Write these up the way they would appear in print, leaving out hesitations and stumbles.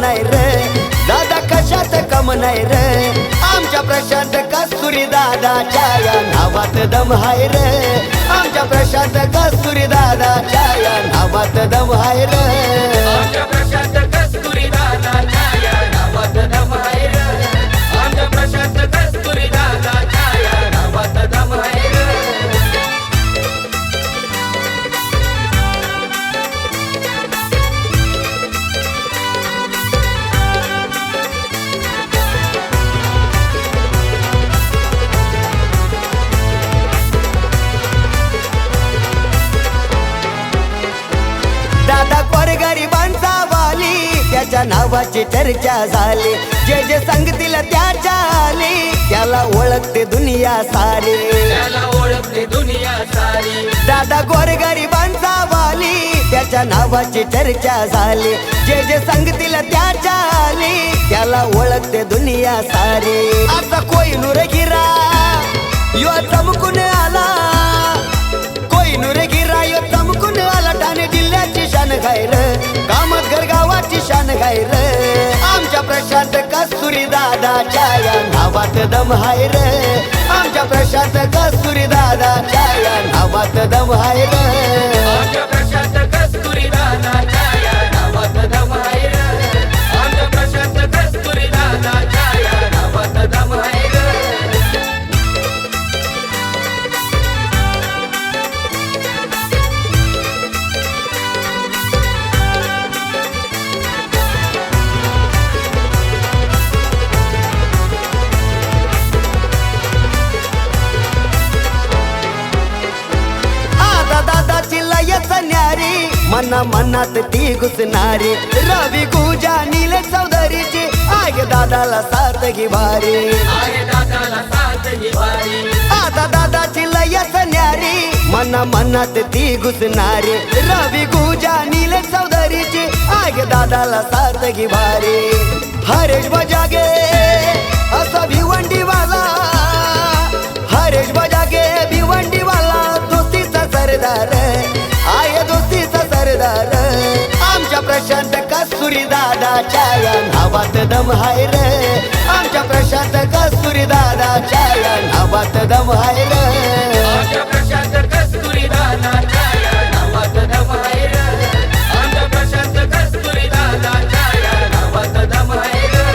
नाही रे दादा कशात कम नाही रे आमच्या प्रशांत कस्तुरी दादाच्या या नावात दम हाय रे आमच्या प्रशांत कस्तुरी दादाच्या या नावात दम हाय रे आमच्या प्रशांत कस्तुरी दादाच्या या नावात दम आहे रे आमच्या प्रशांत कस्तुरी दादाच्या या नावात दम आहे रे दादा कोर गरिबांचा वाली त्याच्या नावाची चर्चा झाली जे जे सांगतील त्याच्या आली त्याला ओळखते दुनिया सारी त्याला ओळखते दुनिया सारी दादा गोर गरिबांचा वाली त्याच्या नावाची चर्चा झाली जे जे सांगतील त्याच्या आली त्याला ओळखते दुनिया सारी आता कोहिनूर गिरा यो चमकून आला कोहिनूर गिरा यो चमकून आला ठाणे जिल्ह्याची शान गायर कामतघर गावाची शान गायर आमच्या प्रशांत कस्तुरी दादाच्या या नावात दम हाय रे आमच्या प्रशांत कस्तुरी दादाच्या या नावात दम हाय रे आमच्या प्रशांत कस्तुरी दादाच्या या नावात दम आहे रे आमच्या प्रशांत कस्तुरी दादाच्या या नावात दम आहे रे आता दादाची लयच न्यारी मना मनात ती घुसणारी रवी गुजा नील चौधरीची आगे दादाला साथ घी भारी आहे दादाला साथ ही वारी आता दादाची लयच न्यारी मना मनात ती घुसणारी रवी गुजा नील चौधरीची आगे दादाला साथ घी भारी हरेश बजागे असा भिवंडीवाला हरेश बजागे भिवंडीवाला दोस्तीचा सरदार आय दोस्तीचा सरदार आमच्या प्रशांत कस्तुरी दादाच्या या नावात दम हाय रे आमच्या प्रशांत कस्तुरी दादाच्या या नावात दम हाय रे आमच्या प्रशांत कस्तुरी दादाच्या या नावात दम आहे रे आमच्या प्रशांत कस्तुरी दादाच्या या नावात दम आहे रे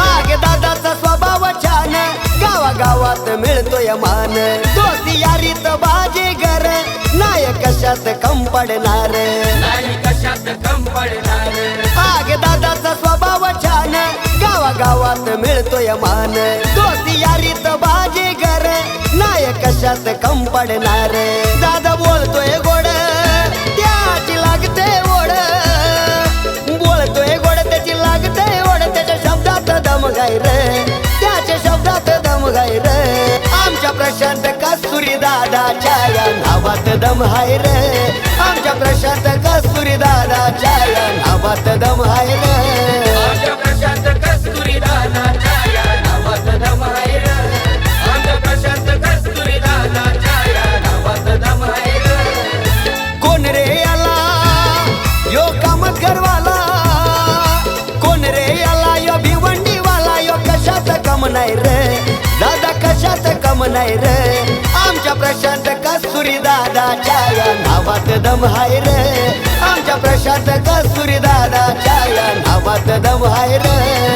आगे दादाचा स्वभाव छान गावागावात मिळतोय मान दोस्ती यारीत बाजी घर नाय कशात कम पडणार नाही कशात कम पडणार आगे दादाचा स्वभाव छान गावागावात मिळतोय मान दोस्ती यारीत बाजी घर नाय कशात कम पडणार दादा बोलतोय गोड त्याची लागते ओढ बोलतोय गोड त्याची लागते ओढ त्याच्या शब्दात दम गायर त्याच्या शब्दात दम गायर आमच्या प्रशांत कस्तुरी दादाच्या या नावात दम हाय रे आमच्या प्रशांत कस्तुरी दादाच्या या नावात दम हाय रे आमच्या प्रशांत कस्तुरी दादाच्या या नावात दम आहे रे आमच्या प्रशांत कस्तुरी दादाच्या या नावात दम आहे रे कोण रे याला यो कामतघरवाला कोण रे याला यो भिवंडीवाला यो कशात कम नाही रे दादा कशात कम नाही रे आमच्या प्रशांत कस्तुरी दादाच्या या नावात दम हाय रे आमच्या प्रशांत कस्तुरी दादाच्या या नावात दम हाय रे